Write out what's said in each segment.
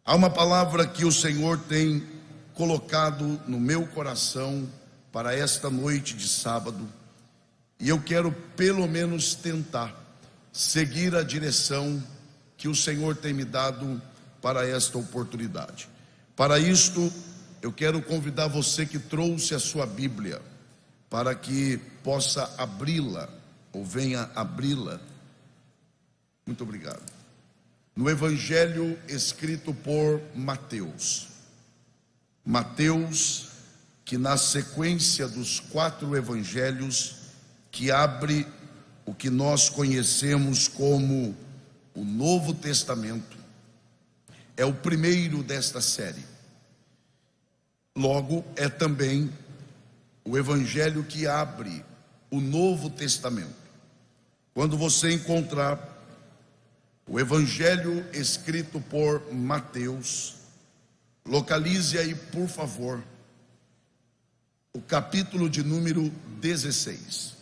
Há uma palavra que o Senhor tem colocado no meu coração para esta noite de sábado, e eu quero pelo menos tentar seguir a direção que o Senhor tem me dado para esta oportunidade. Para isto, eu quero convidar você que trouxe a sua Bíblia para que possa abri-la, ou venha abri-la. Muito obrigado. No Evangelho escrito por Mateus. Mateus, que na sequência dos 4 evangelhos, que abre o que nós conhecemos como o Novo Testamento, é o primeiro desta série. Logo, é também o evangelho que abre o Novo Testamento. Quando você encontrar o evangelho escrito por Mateus, localize aí, por favor, o capítulo de número 16.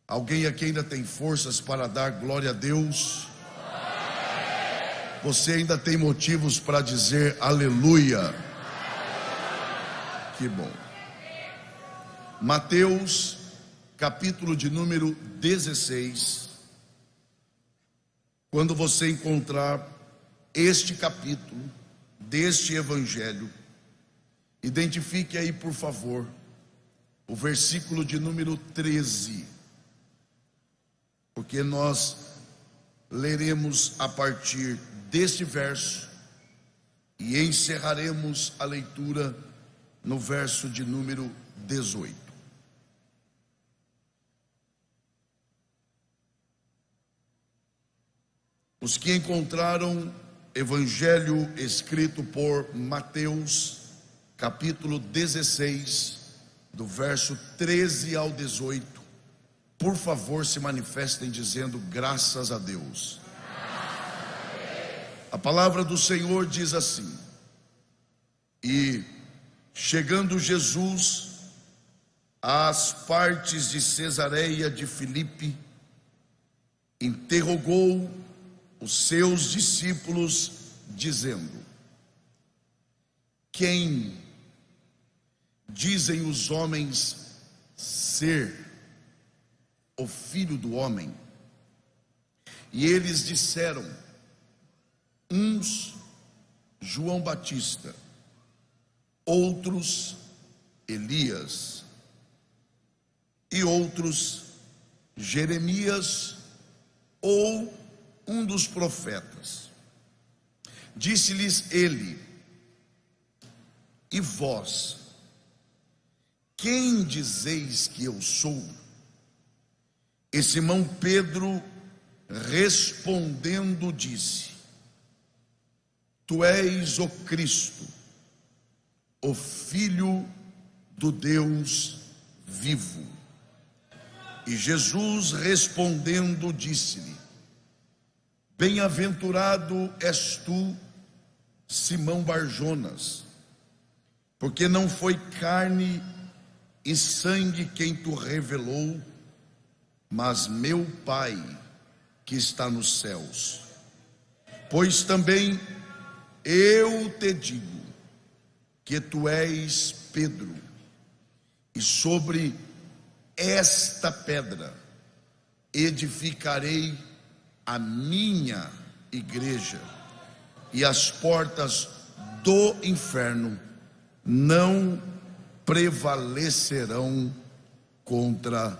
Alguém aqui ainda tem forças para dar glória a Deus? Você ainda tem motivos para dizer aleluia? Que bom. Mateus, capítulo de número 16. Quando você encontrar este capítulo deste evangelho, identifique aí, por favor, o versículo de número 13, porque nós leremos a partir deste verso e encerraremos a leitura no verso de número 18. Os que encontraram evangelho escrito por Mateus, capítulo 16, do verso 13 ao 18, por favor, se manifestem dizendo graças a Deus. A palavra do Senhor diz assim: e chegando Jesus às partes de Cesareia de Filipe, interrogou os seus discípulos, dizendo: quem dizem os homens ser o Filho do Homem? E eles disseram: uns João Batista, outros Elias, e outros Jeremias ou um dos profetas. Disse-lhes ele: e vós, quem dizeis que eu sou? E Simão Pedro respondendo disse: tu és o Cristo, o Filho do Deus vivo. E Jesus respondendo disse-lhe: bem-aventurado és tu, Simão Barjonas, porque não foi carne e sangue quem tu revelou, mas meu Pai que está nos céus. Pois também eu te digo que tu és Pedro, e sobre esta pedra edificarei a minha igreja, e as portas do inferno não prevalecerão contra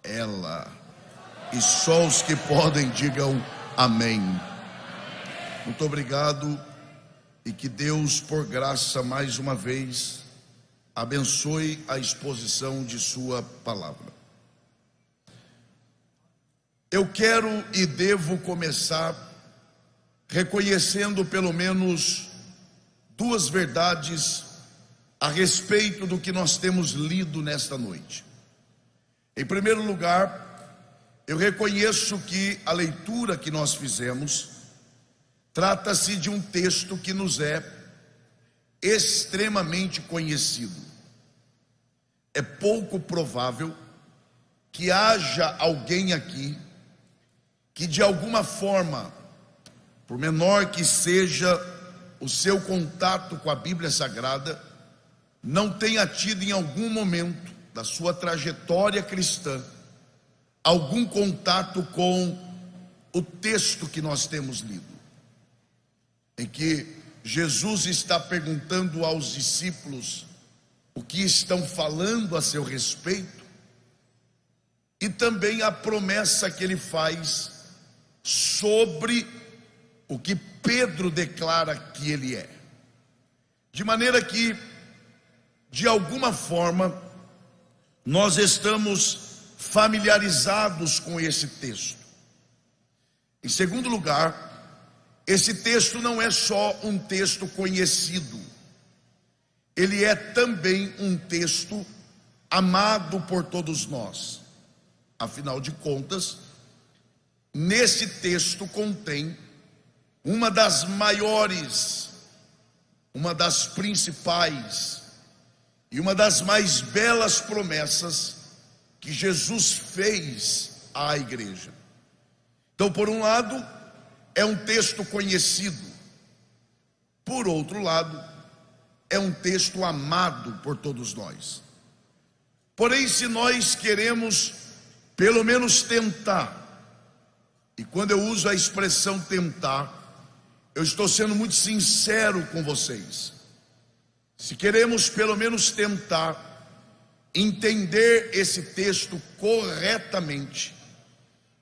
ela. E só os que podem digam amém. Muito obrigado, e que Deus, por graça, mais uma vez abençoe a exposição de sua palavra. Eu quero e devo começar reconhecendo pelo menos 2 verdades a respeito do que nós temos lido nesta noite. Em primeiro lugar, eu reconheço que a leitura que nós fizemos trata-se de um texto que nos é extremamente conhecido. É pouco provável que haja alguém aqui que de alguma forma por menor que seja o seu contato com a Bíblia Sagrada, não tenha tido em algum momento da sua trajetória cristã algum contato com o texto que nós temos lido, em que Jesus está perguntando aos discípulos o que estão falando a seu respeito, e também a promessa que ele faz sobre o que Pedro declara que ele é. De maneira que, de alguma forma, nós estamos familiarizados com esse texto. Em segundo lugar, esse texto não é só um texto conhecido, ele é também um texto amado por todos nós. Afinal de contas, nesse texto contém uma das maiores, uma das principais e uma das mais belas promessas que Jesus fez à igreja. Então, por um lado, é um texto conhecido. Por outro lado, é um texto amado por todos nós. Porém, se nós queremos pelo menos tentar, e quando eu uso a expressão tentar, eu estou sendo muito sincero com vocês. Se queremos pelo menos tentar entender esse texto corretamente,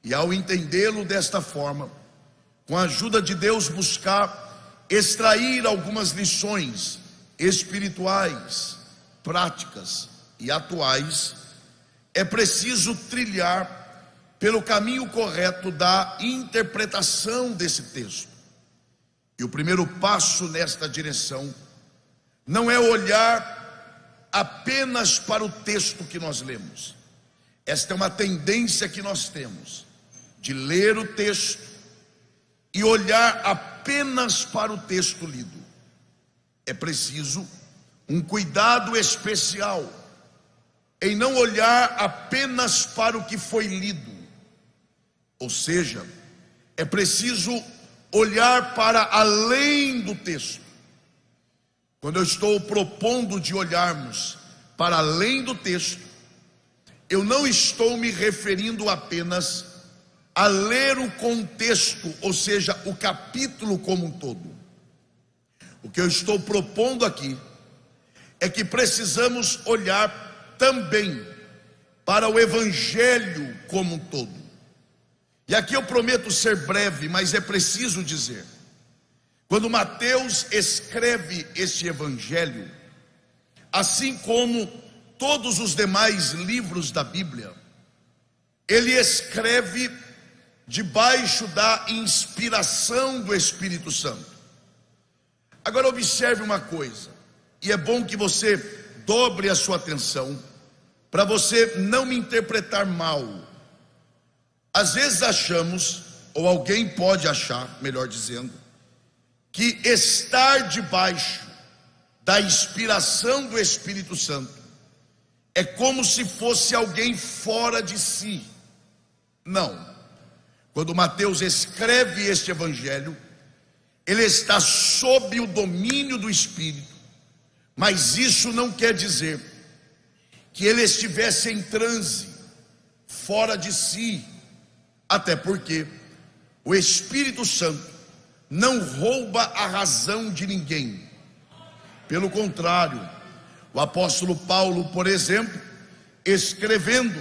e ao entendê-lo desta forma, com a ajuda de Deus, buscar extrair algumas lições espirituais, práticas e atuais, é preciso trilhar pelo caminho correto da interpretação desse texto. E o primeiro passo nesta direção não é olhar apenas para o texto que nós lemos. Esta é uma tendência que nós temos, de ler o texto e olhar apenas para o texto lido. É preciso um cuidado especial em não olhar apenas para o que foi lido. Ou seja, é preciso olhar para além do texto. Quando eu estou propondo de olharmos para além do texto, eu não estou me referindo apenas a ler o contexto, ou seja, o capítulo como um todo. O que eu estou propondo aqui é que precisamos olhar também para o Evangelho como um todo. E aqui eu prometo ser breve, mas é preciso dizer, quando Mateus escreve este Evangelho, assim como todos os demais livros da Bíblia, ele escreve debaixo da inspiração do Espírito Santo. Agora observe uma coisa, e é bom que você dobre a sua atenção, para você não me interpretar mal. Às vezes achamos, ou alguém pode achar, melhor dizendo, que estar debaixo da inspiração do Espírito Santo é como se fosse alguém fora de si. Não. Quando Mateus escreve este Evangelho, ele está sob o domínio do Espírito, mas isso não quer dizer que ele estivesse em transe, fora de si, até porque o Espírito Santo não rouba a razão de ninguém. Pelo contrário, o apóstolo Paulo, por exemplo, escrevendo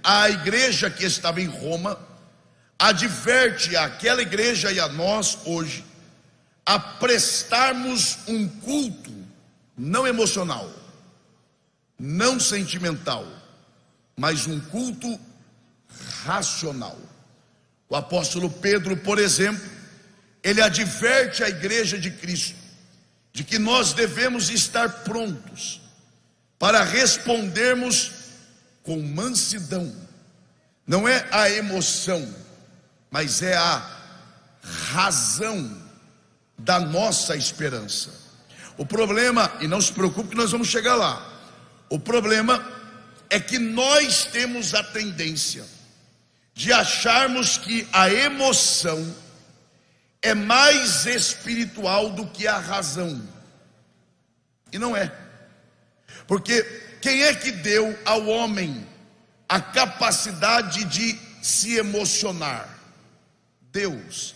à igreja que estava em Roma, adverte àquela igreja e a nós hoje a prestarmos um culto não emocional, não sentimental, mas um culto racional. O apóstolo Pedro, por exemplo, ele adverte a igreja de Cristo de que nós devemos estar prontos para respondermos com mansidão. Não é a emoção, mas é a razão da nossa esperança. O problema, e não se preocupe que nós vamos chegar lá, o problema é que nós temos a tendência de acharmos que a emoção é mais espiritual do que a razão. E não é. Porque quem é que deu ao homem a capacidade de se emocionar? Deus.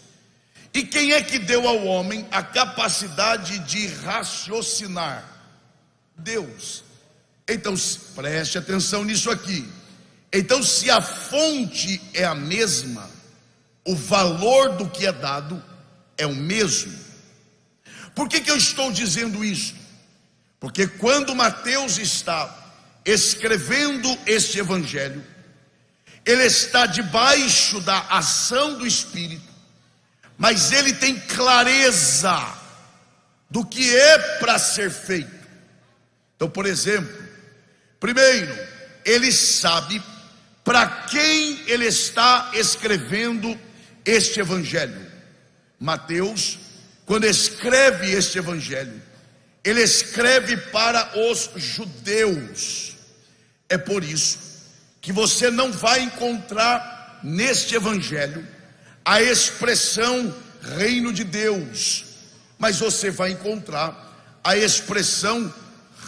E quem é que deu ao homem a capacidade de raciocinar? Deus. Então, preste atenção nisso aqui. Então, se a fonte é a mesma, o valor do que é dado é o mesmo. Por que eu estou dizendo isso? Porque quando Mateus está escrevendo este evangelho, ele está debaixo da ação do Espírito, mas ele tem clareza do que é para ser feito. Então, por exemplo, primeiro, ele sabe para quem ele está escrevendo este evangelho. Mateus, quando escreve este evangelho, ele escreve para os judeus. É por isso que você não vai encontrar neste evangelho a expressão reino de Deus, mas você vai encontrar a expressão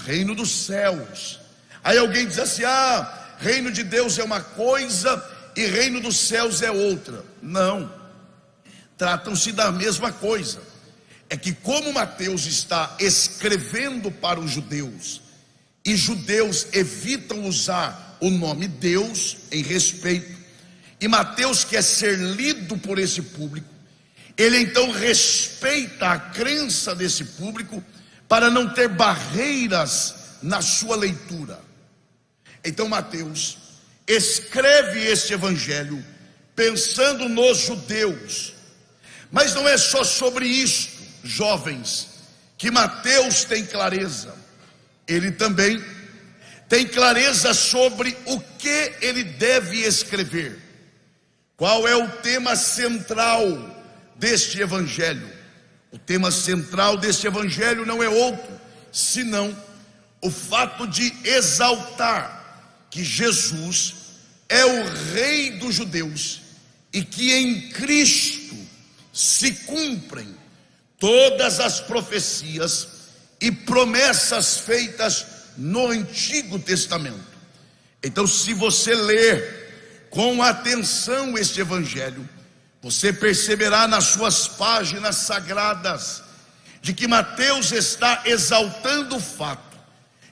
reino dos céus. Aí alguém diz assim: reino de Deus é uma coisa e reino dos céus é outra. Não, tratam-se da mesma coisa. É que como Mateus está escrevendo para os judeus, e judeus evitam usar o nome Deus em respeito, e Mateus quer ser lido por esse público, ele então respeita a crença desse público para não ter barreiras na sua leitura. Então Mateus escreve este evangelho pensando nos judeus. Mas não é só sobre isso, jovens, que Mateus tem clareza. Ele também tem clareza sobre o que ele deve escrever. Qual é o tema central deste evangelho? O tema central deste evangelho não é outro senão o fato de exaltar que Jesus é o Rei dos judeus e que em Cristo se cumprem todas as profecias e promessas feitas no Antigo Testamento. Então, se você ler com atenção este evangelho, você perceberá nas suas páginas sagradas de que Mateus está exaltando o fato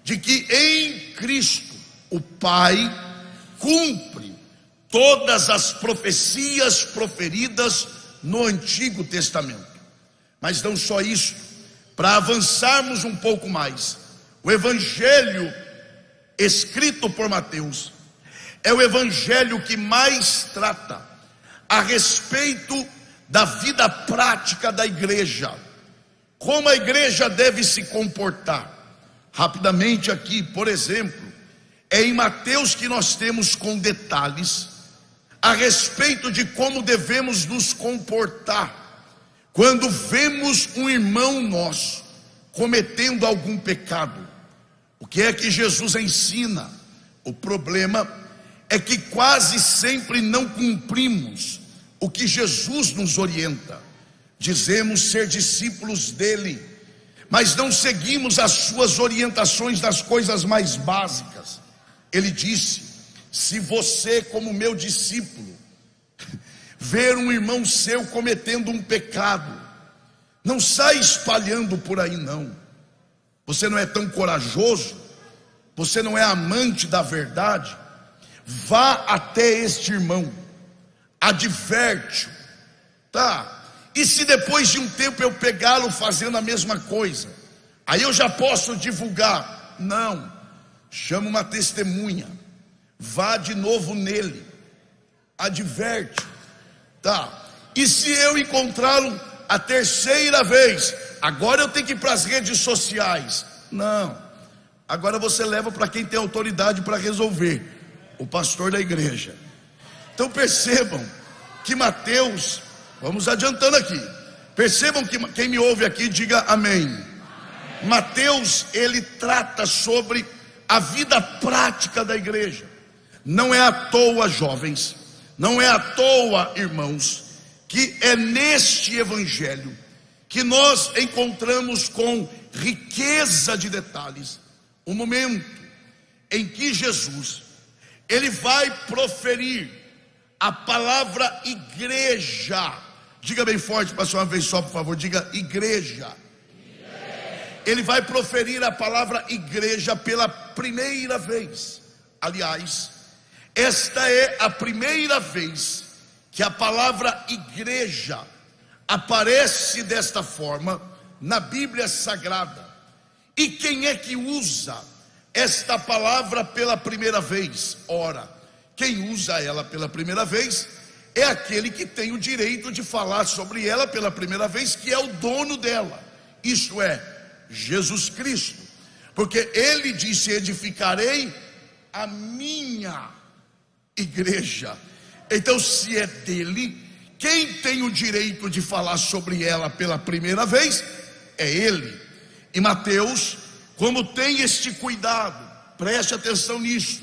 de que em Cristo o Pai cumpre todas as profecias proferidas no Antigo Testamento. Mas não só isso, para avançarmos um pouco mais, o evangelho escrito por Mateus é o evangelho que mais trata a respeito da vida prática da igreja, como a igreja deve se comportar. Rapidamente aqui, por exemplo, é em Mateus que nós temos com detalhes a respeito de como devemos nos comportar quando vemos um irmão nosso cometendo algum pecado. O que é que Jesus ensina? O problema é que quase sempre não cumprimos o que Jesus nos orienta. Dizemos ser discípulos dele, mas não seguimos as suas orientações das coisas mais básicas. Ele disse: se você, como meu discípulo, ver um irmão seu cometendo um pecado, não sai espalhando por aí não. Você não é tão corajoso, você não é amante da verdade. Vá até este irmão, adverte-o, tá? E se depois de um tempo eu pegá-lo fazendo a mesma coisa, aí eu já posso divulgar? Não, chama uma testemunha, vá de novo nele, adverte, tá? E se eu encontrá-lo a terceira vez, agora eu tenho que ir para as redes sociais? Não, agora você leva para quem tem autoridade para resolver, o pastor da igreja. Então percebam que Mateus, vamos adiantando aqui, percebam que quem me ouve aqui diga amém. Mateus, ele trata sobre a vida prática da igreja. Não é à toa, jovens, não é à toa, irmãos, que que é neste evangelho que nós encontramos com riqueza de detalhes o momento em que Jesus, ele vai proferir a palavra igreja. Diga bem forte, pastor, uma vez só, por favor, diga igreja. Ele vai proferir a palavra igreja pela primeira vez. Aliás, esta é a primeira vez que a palavra igreja aparece desta forma na Bíblia Sagrada. E quem é que usa esta palavra pela primeira vez? Ora, quem usa ela pela primeira vez é aquele que tem o direito de falar sobre ela pela primeira vez, que é o dono dela, isto é, Jesus Cristo, porque ele disse: edificarei a minha igreja. Então, se é dele, quem tem o direito de falar sobre ela pela primeira vez é ele. E Mateus, como tem este cuidado, preste atenção nisso,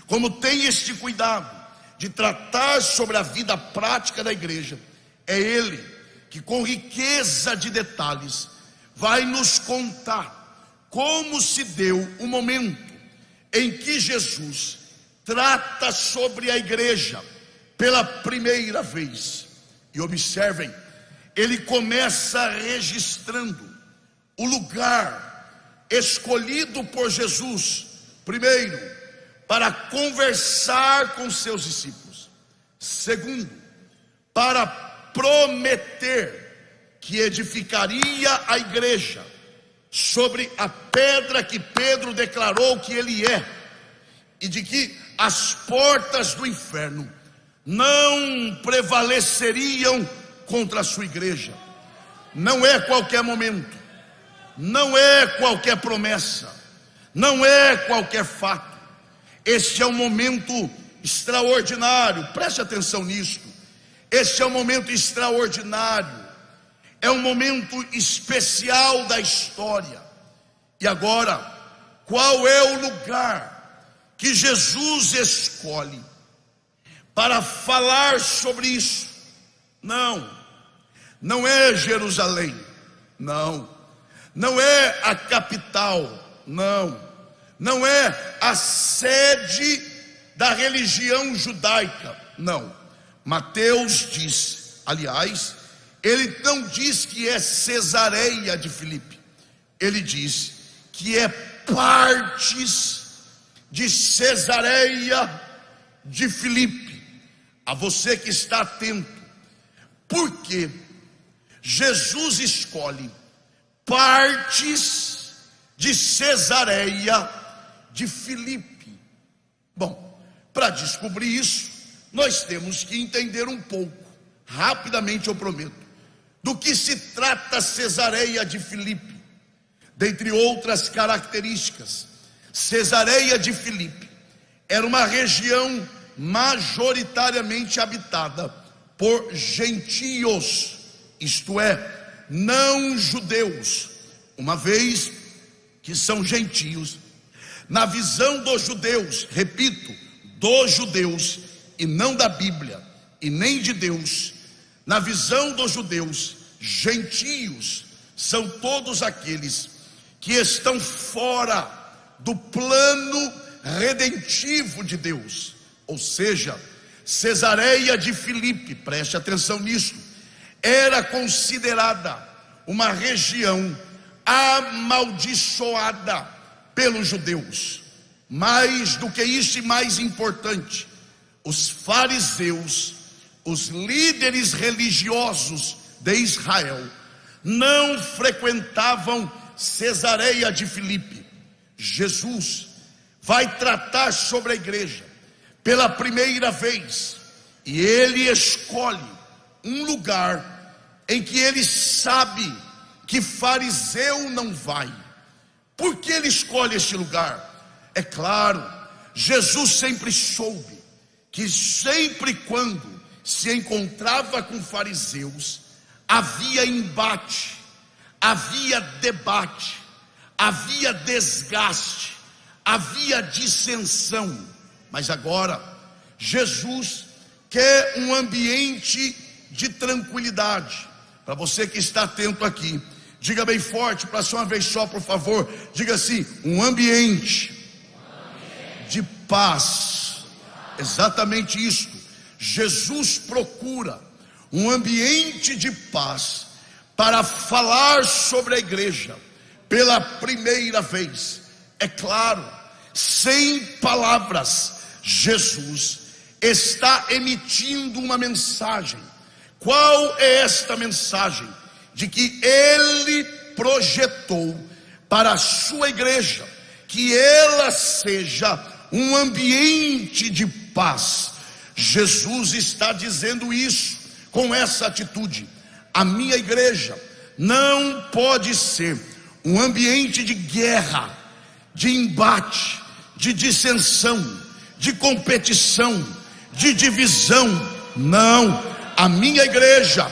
como tem este cuidado de tratar sobre a vida prática da igreja, é ele que, com riqueza de detalhes, vai nos contar como se deu o momento em que Jesus trata sobre a igreja pela primeira vez. E observem, ele começa registrando o lugar escolhido por Jesus, primeiro, para conversar com seus discípulos; segundo, para prometer que edificaria a igreja sobre a pedra que Pedro declarou que ele é, e de que as portas do inferno não prevaleceriam contra a sua igreja. Não é qualquer momento, não é qualquer promessa, não é qualquer fato. Este é um momento extraordinário, preste atenção nisto. Este é um momento extraordinário, é um momento especial da história. E agora, qual é o lugar que Jesus escolhe para falar sobre isso? Não é Jerusalém, não é a capital, não é a sede da religião judaica, não. Mateus diz, aliás, ele não diz que é Cesareia de Filipe, ele diz que é partes de Cesareia de Filipe. A você que está atento, porque Jesus escolhe partes de Cesareia de Filipe? Bom, para descobrir isso, nós temos que entender um pouco, rapidamente eu prometo, do que se trata Cesareia de Filipe. Dentre outras características, Cesareia de Filipe era uma região majoritariamente habitada por gentios, isto é, não judeus, uma vez que são gentios. Na visão dos judeus, repito, dos judeus, e não da Bíblia, e nem de Deus, na visão dos judeus, gentios são todos aqueles que estão fora do plano redentivo de Deus. Ou seja, Cesareia de Filipe, preste atenção nisso, era considerada uma região amaldiçoada pelos judeus. Mais do que isso e mais importante, os fariseus, os líderes religiosos de Israel, não frequentavam Cesareia de Filipe. Jesus vai tratar sobre a igreja pela primeira vez, e ele escolhe um lugar em que ele sabe que fariseu não vai. Por que ele escolhe este lugar? É claro, Jesus sempre soube que sempre quando se encontrava com fariseus, havia embate, havia debate, havia desgaste, havia dissensão. Mas agora, Jesus quer um ambiente de tranquilidade. Para você que está atento aqui, diga bem forte, para ser uma vez só, por favor. Diga assim: um ambiente de paz. Exatamente isso. Jesus procura um ambiente de paz para falar sobre a igreja pela primeira vez. É claro, sem palavras, Jesus está emitindo uma mensagem. Qual é esta mensagem? De que Ele projetou para a sua igreja, que ela seja um ambiente de paz. Jesus está dizendo isso com essa atitude. A minha igreja não pode ser um ambiente de guerra, de embate, de dissensão, de competição, de divisão. Não, a minha igreja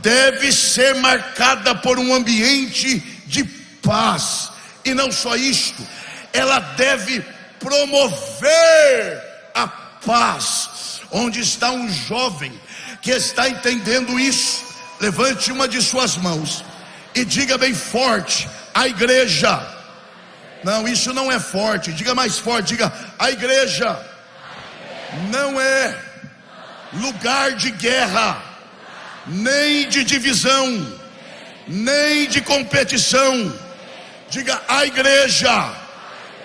deve ser marcada por um ambiente de paz. E não só isto, ela deve promover a paz. Onde está um jovem que está entendendo isso? Levante uma de suas mãos e diga bem forte: a igreja. Não, isso não é forte. Diga mais forte, diga: a igreja não é lugar de guerra, nem de divisão, nem de competição. Diga: a igreja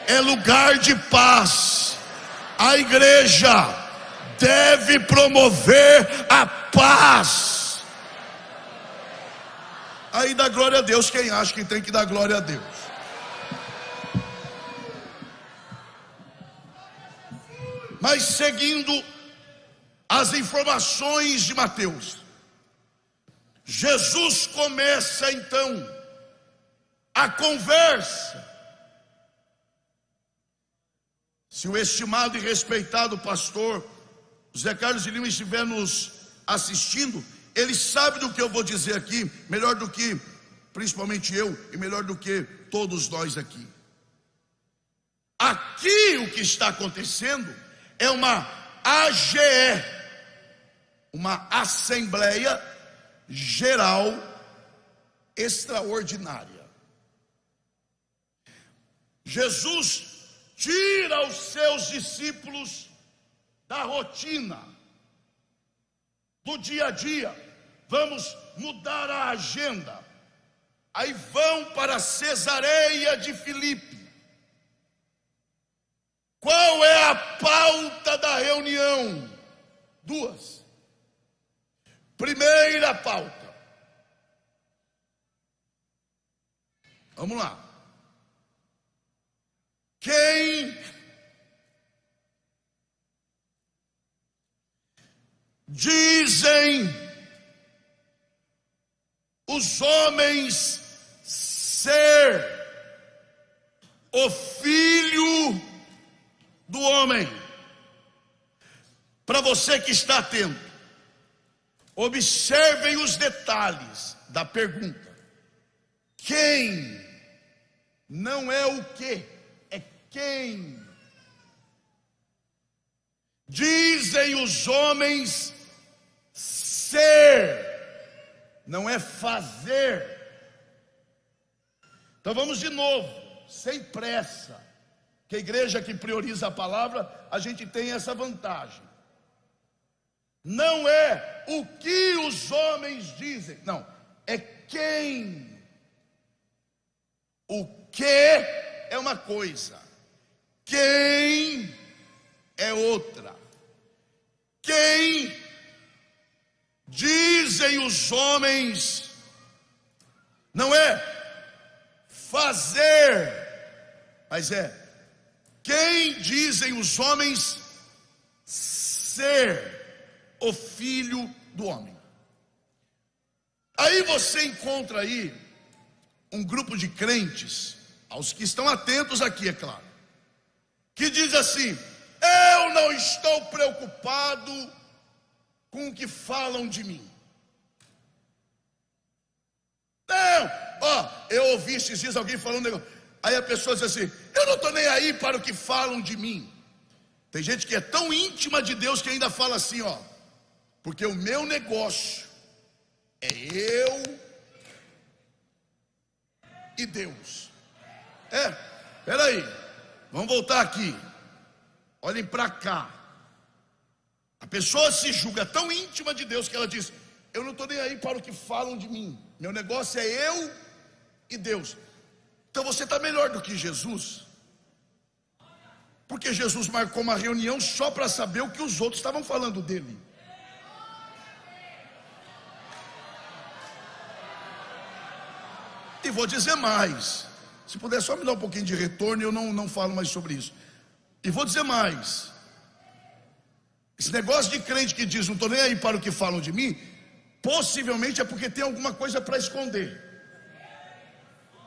é lugar de paz. A igreja deve promover a paz. Aí dá glória a Deus quem acha que tem que dar glória a Deus. Mas seguindo as informações de Mateus, Jesus começa então a conversa. Se o estimado e respeitado pastor José Carlos de Lima estiver nos assistindo, ele sabe do que eu vou dizer aqui, melhor do que principalmente eu, e melhor do que todos nós aqui. Aqui o que está acontecendo é uma AGE, uma Assembleia Geral Extraordinária. Jesus tira os seus discípulos da rotina, do dia a dia. Vamos mudar a agenda. Aí vão para Cesareia de Filipe. Qual é a pauta da reunião? Duas. Primeira pauta. Vamos lá. Quem dizem os homens ser o Filho do homem? Para você que está atento, observem os detalhes da pergunta. Quem? Não é o que, é quem. Dizem os homens ser, não é fazer. Então vamos de novo, sem pressa, que a igreja que prioriza a palavra, a gente tem essa vantagem. Não é o que os homens dizem, não, é quem. O que é uma coisa, quem é outra. Quem dizem os homens não é fazer, mas é quem dizem os homens ser o Filho do homem. Aí você encontra aí um grupo de crentes, aos que estão atentos aqui, é claro, que diz assim: eu não estou preocupado com o que falam de mim. Não, eu ouvi esses dias alguém falando um negócio, aí a pessoa diz assim: eu não estou nem aí para o que falam de mim. Tem gente que é tão íntima de Deus que ainda fala assim, porque o meu negócio É eu e Deus. Peraí, vamos voltar aqui. Olhem para cá. A pessoa se julga tão íntima de Deus que ela diz: eu não estou nem aí para o que falam de mim, meu negócio é eu e Deus. Então você está melhor do que Jesus, porque Jesus marcou uma reunião só para saber o que os outros estavam falando dele. E vou dizer mais, se puder só me dar um pouquinho de retorno, eu não falo mais sobre isso. E vou dizer mais, esse negócio de crente que diz: não estou nem aí para o que falam de mim, possivelmente é porque tem alguma coisa para esconder.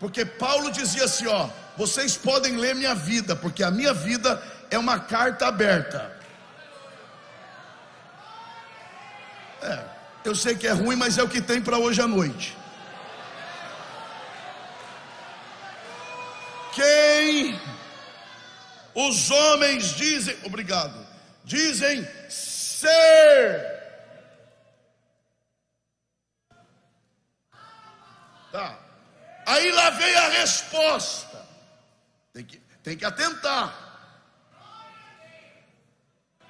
Porque Paulo dizia assim: ó, vocês podem ler minha vida, porque a minha vida é uma carta aberta. Eu sei que é ruim, mas é o que tem para hoje à noite. Quem os homens dizem, obrigado, dizem ser. Tá. Aí lá vem a resposta. Tem que atentar.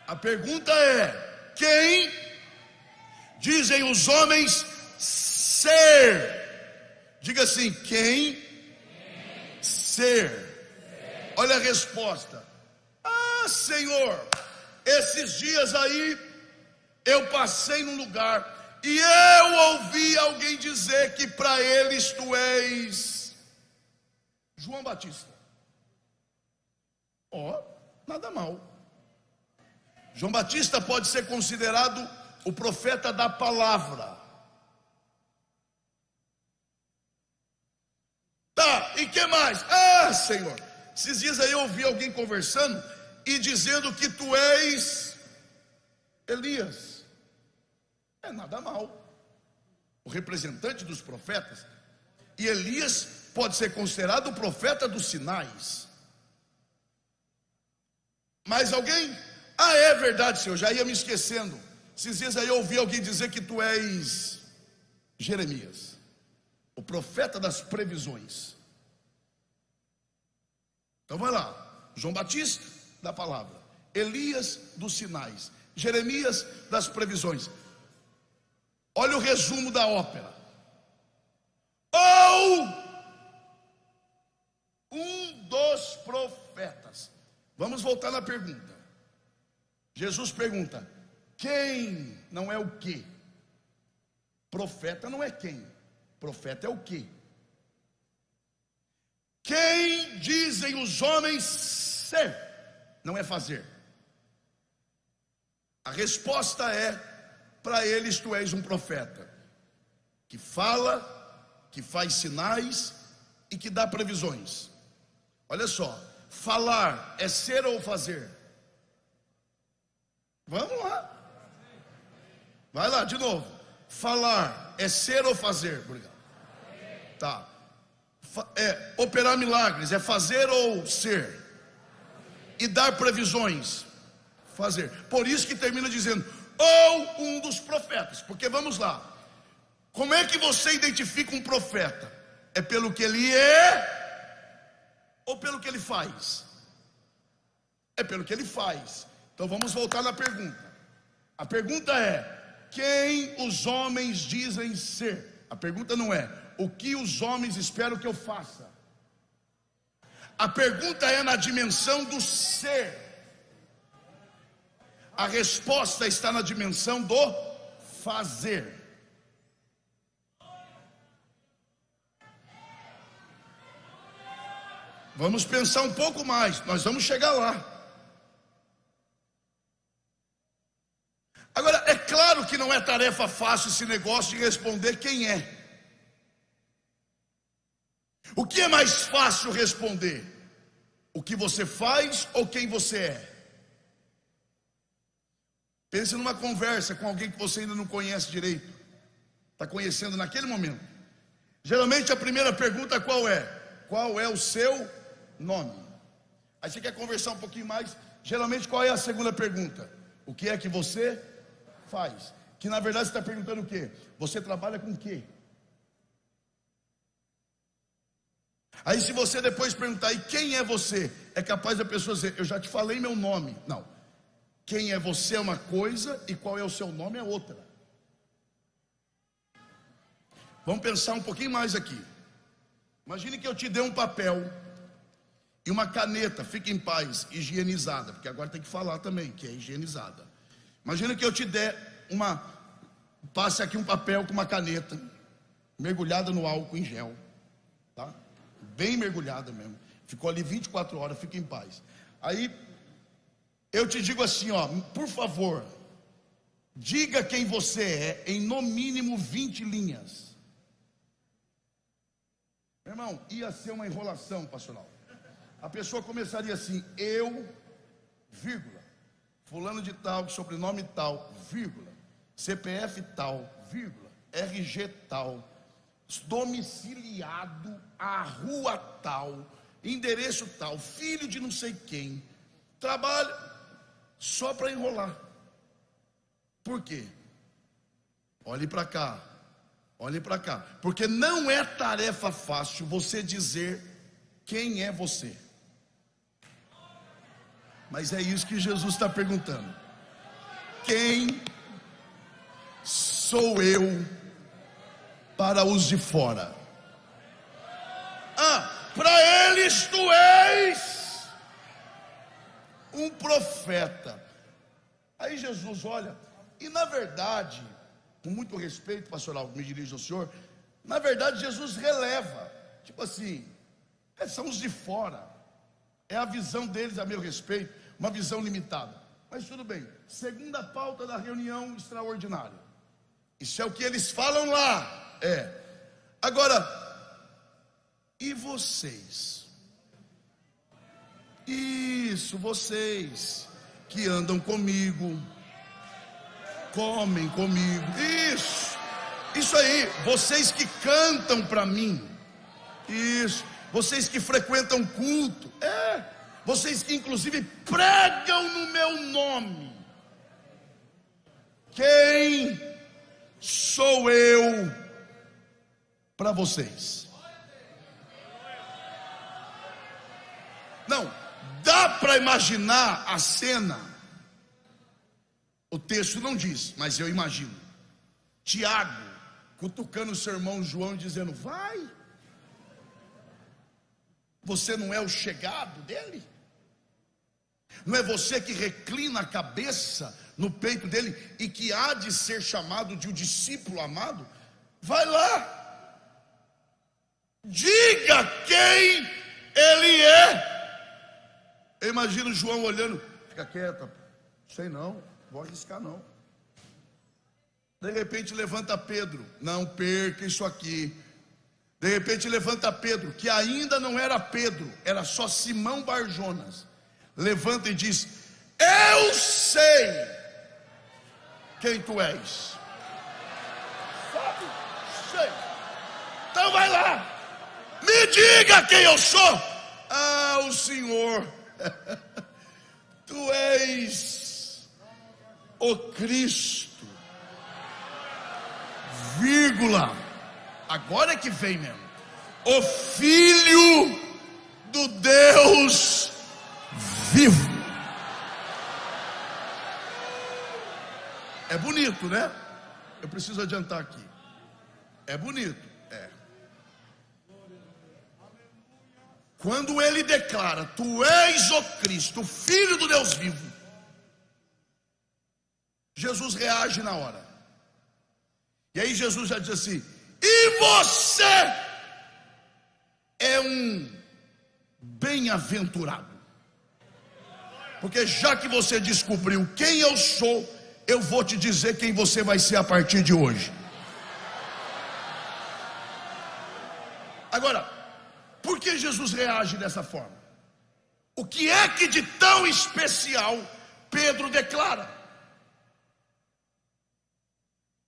A pergunta é: quem dizem os homens ser? Diga assim: quem ser? Olha a resposta: ah, Senhor, esses dias aí eu passei num lugar e eu ouvi alguém dizer que para eles tu és João Batista. Nada mal. João Batista pode ser considerado o profeta da palavra. Tá, e que mais? Ah, Senhor, esses dias aí eu ouvi alguém conversando e dizendo que tu és Elias. Nada mal. O representante dos profetas. E Elias pode ser considerado o profeta dos sinais. Mais alguém? Ah, é verdade, Senhor, já ia me esquecendo. Esses dias aí eu ouvi alguém dizer que tu és Jeremias, o profeta das previsões. Então vai lá: João Batista da palavra, Elias dos sinais, Jeremias das previsões. Olha o resumo da ópera. Ou um dos profetas. Vamos voltar na pergunta. Jesus pergunta: quem? Não é o que. Profeta não é quem. Profeta é o que. Quem dizem os homens ser? Não é fazer. A resposta é: para eles tu és um profeta que fala, que faz sinais e que dá previsões. Olha só, falar é ser ou fazer? Vamos lá. Vai lá, de novo. Falar é ser ou fazer? Obrigado. Tá. Operar milagres é fazer ou ser? E dar previsões? Fazer. Por isso que termina dizendo: ou um dos profetas. Porque vamos lá, como é que você identifica um profeta? É pelo que ele é ou pelo que ele faz? É pelo que ele faz. Então vamos voltar na pergunta. A pergunta é: quem os homens dizem ser? A pergunta não é o que os homens esperam que eu faça. A pergunta é na dimensão do ser. A resposta está na dimensão do fazer. Vamos pensar um pouco mais, nós vamos chegar lá. Agora, é claro que não é tarefa fácil esse negócio de responder quem é. O que é mais fácil responder? O que você faz ou quem você é? Pense numa conversa com alguém que você ainda não conhece direito. Está conhecendo naquele momento. Geralmente a primeira pergunta qual é? Qual é o seu nome? Aí você quer conversar um pouquinho mais. Geralmente qual é a segunda pergunta? O que é que você faz? Que na verdade você está perguntando o quê? Você trabalha com o quê? Aí se você depois perguntar, e quem é você? É capaz da pessoa dizer, eu já te falei meu nome. Não, quem é você é uma coisa e qual é o seu nome é outra. Vamos pensar um pouquinho mais aqui. Imagine que eu te dê um papel e uma caneta, fique em paz, higienizada, porque agora tem que falar também, que é higienizada. Imagina que eu te der passe aqui um papel com uma caneta, mergulhada no álcool em gel, tá? Bem mergulhada mesmo, ficou ali 24 horas, fique em paz. Aí, eu te digo assim, ó, por favor, diga quem você é em no mínimo 20 linhas. Meu irmão, ia ser uma enrolação, pastoral. A pessoa começaria assim, eu, vírgula, fulano de tal, sobrenome tal, vírgula, CPF tal, vírgula, RG tal, domiciliado à rua tal, endereço tal, filho de não sei quem, trabalho, só para enrolar. Por quê? Olhe para cá, olhe para cá, porque não é tarefa fácil você dizer quem é você. Mas é isso que Jesus está perguntando. Quem sou eu para os de fora? Para eles tu és um profeta. Aí Jesus olha, e na verdade, com muito respeito, pastoral, me dirijo ao senhor, na verdade Jesus releva, tipo assim, são os de fora, é a visão deles a meu respeito, uma visão limitada. Mas tudo bem, segunda pauta da reunião extraordinária, isso é o que eles falam lá. Agora, e vocês? Isso, vocês que andam comigo, comem comigo, isso aí, vocês que cantam para mim, isso, vocês que frequentam culto, vocês que inclusive pregam no meu nome, quem sou eu para vocês? Não, dá para imaginar a cena. O texto não diz, mas eu imagino Tiago cutucando o seu irmão João, dizendo, vai, você não é o chegado dele? Não é você que reclina a cabeça no peito dele e que há de ser chamado de um discípulo amado? Vai lá, diga quem ele é. Eu imagino João olhando, fica quieta, sei não, vou arriscar não. De repente levanta Pedro, não perca isso aqui. De repente levanta Pedro, que ainda não era Pedro, era só Simão Barjonas. Levanta e diz, eu sei quem tu és. Sabe? Sei. Então vai lá, me diga quem eu sou. O Senhor, tu és o Cristo, vírgula, agora é que vem mesmo, o Filho do Deus vivo. É bonito, né? Eu preciso adiantar aqui. É bonito, Quando ele declara, tu és o Cristo, o Filho do Deus vivo, Jesus reage na hora. E aí Jesus já diz assim, e você é um bem-aventurado, porque já que você descobriu quem eu sou, eu vou te dizer quem você vai ser a partir de hoje. Agora, por que Jesus reage dessa forma? O que é que de tão especial Pedro declara?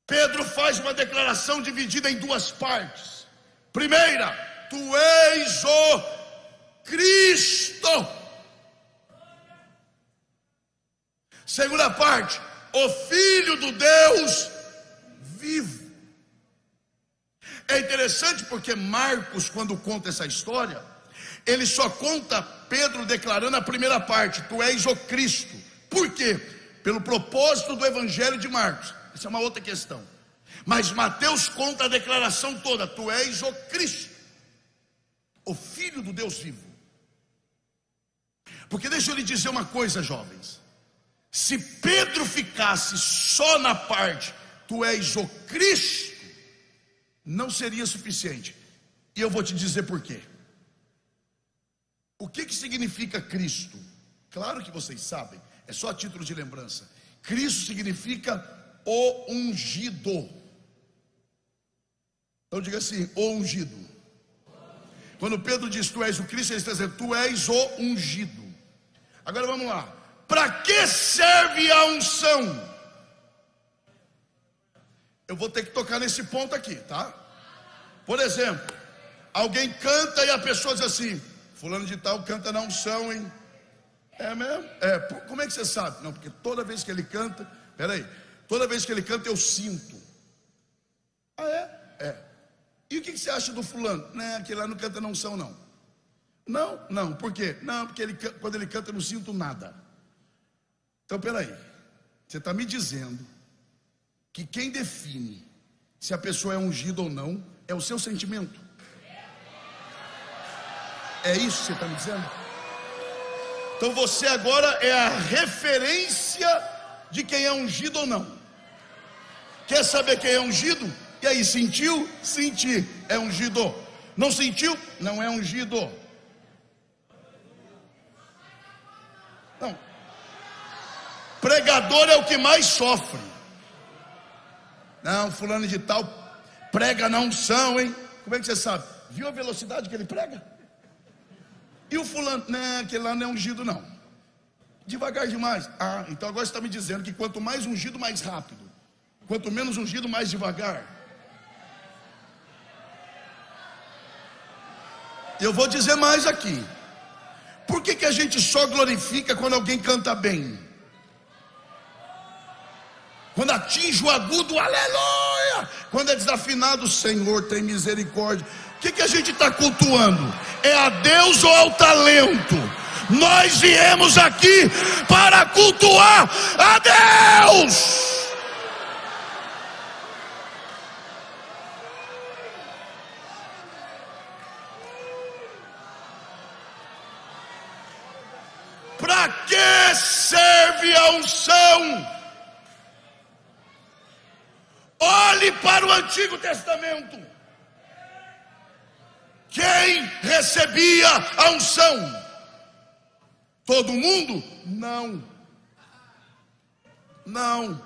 Pedro faz uma declaração dividida em duas partes. Primeira, tu és o Cristo. Segunda parte, o Filho do Deus vivo. É interessante porque Marcos, quando conta essa história, ele só conta Pedro declarando a primeira parte: tu és o Cristo. Por quê? Pelo propósito do evangelho de Marcos. Essa é uma outra questão. Mas Mateus conta a declaração toda: tu és o Cristo, o Filho do Deus vivo. Porque deixa eu lhe dizer uma coisa, jovens: se Pedro ficasse só na parte tu és o Cristo, não seria suficiente. E eu vou te dizer por quê. O que significa Cristo? Claro que vocês sabem, é só a título de lembrança. Cristo significa o ungido. Então diga assim: o ungido. Quando Pedro diz tu és o Cristo, ele está dizendo tu és o ungido. Agora vamos lá. Para que serve a unção? Eu vou ter que tocar nesse ponto aqui, tá? Por exemplo, alguém canta e a pessoa diz assim: fulano de tal canta na unção, hein? É mesmo? Como é que você sabe? Não, porque toda vez que ele canta, toda vez que ele canta eu sinto. Ah, é? E o que você acha do fulano? Não, aquele lá não canta na unção, não. Não, por quê? Não, porque quando ele canta eu não sinto nada. Então você está me dizendo que quem define se a pessoa é ungida ou não é o seu sentimento? É isso que você está me dizendo? Então você agora é a referência de quem é ungido ou não. Quer saber quem é ungido? E aí, sentiu? Senti, é ungido. Não sentiu? Não é ungido. Não. Pregador é o que mais sofre. Não, fulano de tal prega na unção, hein? Como é que você sabe? Viu a velocidade que ele prega? E o fulano? Não, aquele lá não é ungido, não. Devagar demais. Ah, então agora você está me dizendo que quanto mais ungido, mais rápido. Quanto menos ungido, mais devagar. Eu vou dizer mais aqui. Por que a gente só glorifica quando alguém canta bem? Quando atinge o agudo, aleluia! Quando é desafinado, Senhor, tem misericórdia. O que a gente está cultuando? É a Deus ou ao talento? Nós viemos aqui para cultuar a Deus. Para que serve a unção? Olhe para o Antigo Testamento. Quem recebia a unção? Todo mundo? Não.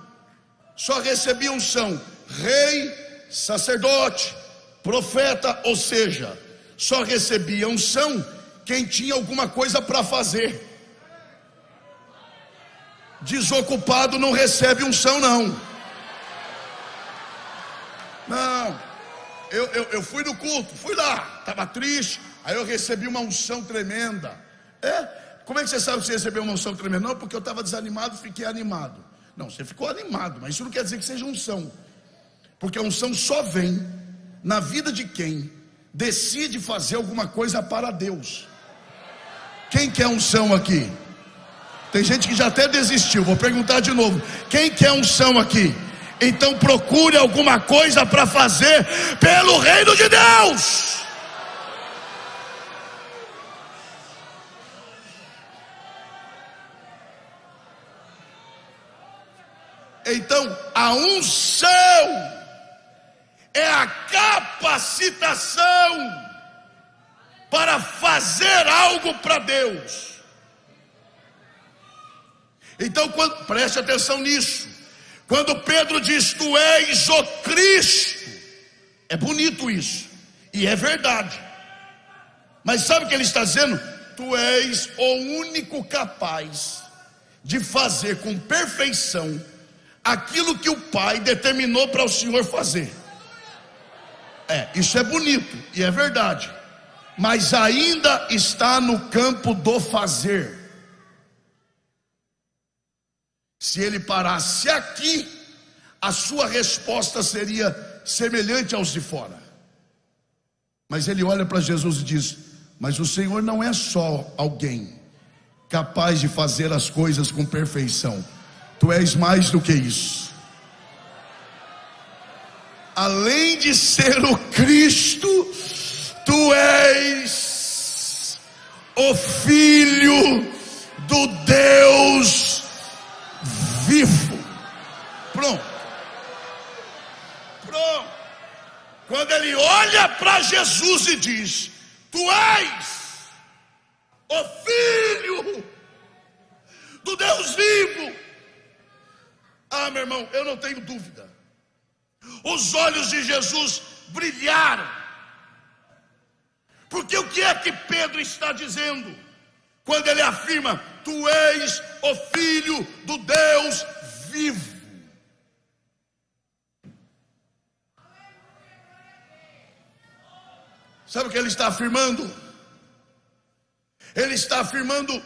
Só recebia unção rei, sacerdote, profeta, ou seja, só recebia unção quem tinha alguma coisa para fazer. Desocupado não recebe unção, não. Eu fui no culto, fui lá, estava triste, aí eu recebi uma unção tremenda. Como é que você sabe que você recebeu uma unção tremenda? Não, porque eu estava desanimado, fiquei animado. Não, você ficou animado, mas isso não quer dizer que seja unção. Porque a unção só vem na vida de quem decide fazer alguma coisa para Deus. Quem quer unção aqui? Tem gente que já até desistiu, vou perguntar de novo. Quem quer unção aqui? Então procure alguma coisa para fazer pelo reino de Deus. Então a unção é a capacitação para fazer algo para Deus. Então preste atenção nisso. Quando Pedro diz tu és o Cristo, é bonito isso, e é verdade. Mas sabe o que ele está dizendo? Tu és o único capaz de fazer com perfeição aquilo que o Pai determinou para o Senhor fazer. Isso é bonito e é verdade, mas ainda está no campo do fazer. Se ele parasse aqui, a sua resposta seria semelhante aos de fora. Mas ele olha para Jesus e diz: mas o Senhor não é só alguém capaz de fazer as coisas com perfeição. Tu és mais do que isso. Além de ser o Cristo, tu és o Filho do Deus vivo. Pronto. Quando ele olha para Jesus e diz: tu és o Filho do Deus vivo. Ah, meu irmão, eu não tenho dúvida. Os olhos de Jesus brilharam. Porque o que é que Pedro está dizendo quando ele afirma: tu és o Filho do Deus vivo? Sabe o que ele está afirmando? Ele está afirmando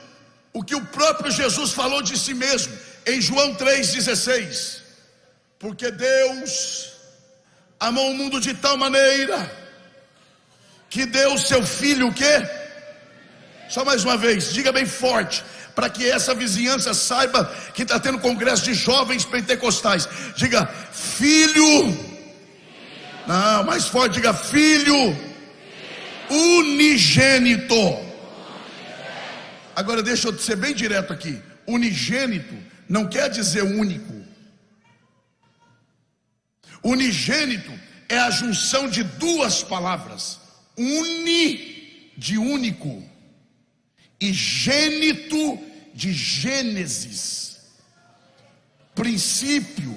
o que o próprio Jesus falou de si mesmo em João 3,16. Porque Deus amou o mundo de tal maneira que deu o seu Filho o quê? Só mais uma vez, diga bem forte, para que essa vizinhança saiba que está tendo congresso de jovens pentecostais. Diga: Filho. Não, mais forte, diga: Filho unigênito. Agora deixa eu ser bem direto aqui. Unigênito não quer dizer único. Unigênito é a junção de duas palavras: uni, de único, e gênito, de Gênesis, princípio,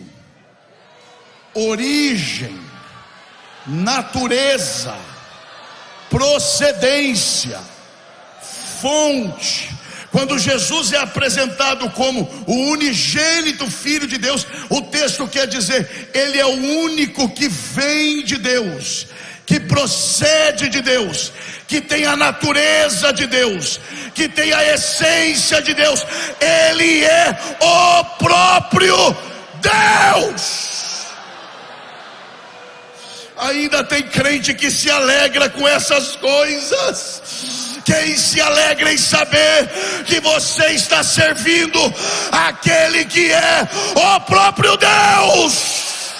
origem, natureza, procedência, fonte. Quando Jesus é apresentado como o unigênito Filho de Deus, o texto quer dizer: ele é o único que vem de Deus, que procede de Deus, que tem a natureza de Deus, que tem a essência de Deus. Ele é o próprio Deus. Ainda tem crente que se alegra com essas coisas. Quem se alegra em saber que você está servindo aquele que é o próprio Deus.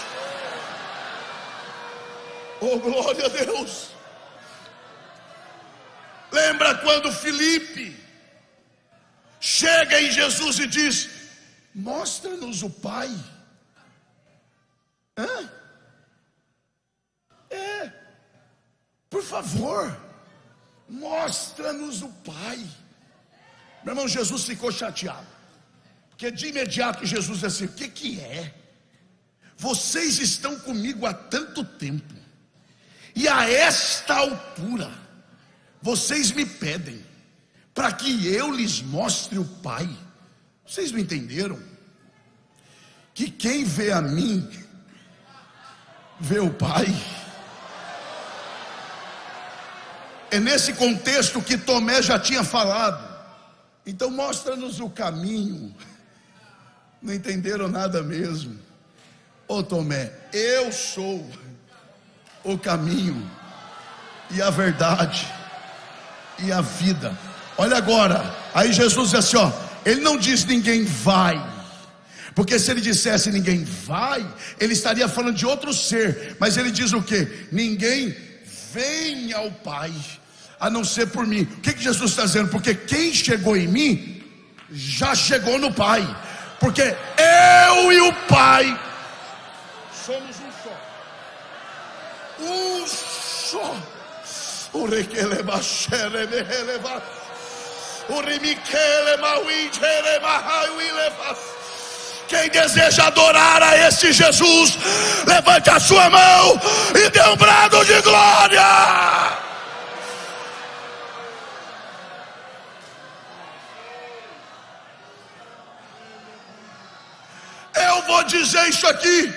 Oh, glória a Deus. Lembra quando Filipe chega em Jesus e diz: mostra-nos o Pai. Por favor, mostra-nos o Pai. Meu irmão, Jesus ficou chateado, porque de imediato Jesus disse assim: o que é? Vocês estão comigo há tanto tempo, e a esta altura vocês me pedem para que eu lhes mostre o Pai. Vocês não entenderam que quem vê a mim vê o Pai? É nesse contexto que Tomé já tinha falado. Então mostra-nos o caminho. Não entenderam nada mesmo. Ô Tomé, eu sou o caminho e a verdade e a vida. Olha agora, aí Jesus diz assim, ó, ele não diz ninguém vai, porque se ele dissesse ninguém vai, ele estaria falando de outro ser. Mas ele diz o que? Ninguém vem ao Pai a não ser por mim. O que Jesus está dizendo? Porque quem chegou em mim já chegou no Pai, porque eu e o Pai somos um só. Um só. O requele baixere me releva. O remiquele mauintere mahaiuileva. Quem deseja adorar a esse Jesus, levante a sua mão e dê um brado de glória. Eu vou dizer isso aqui.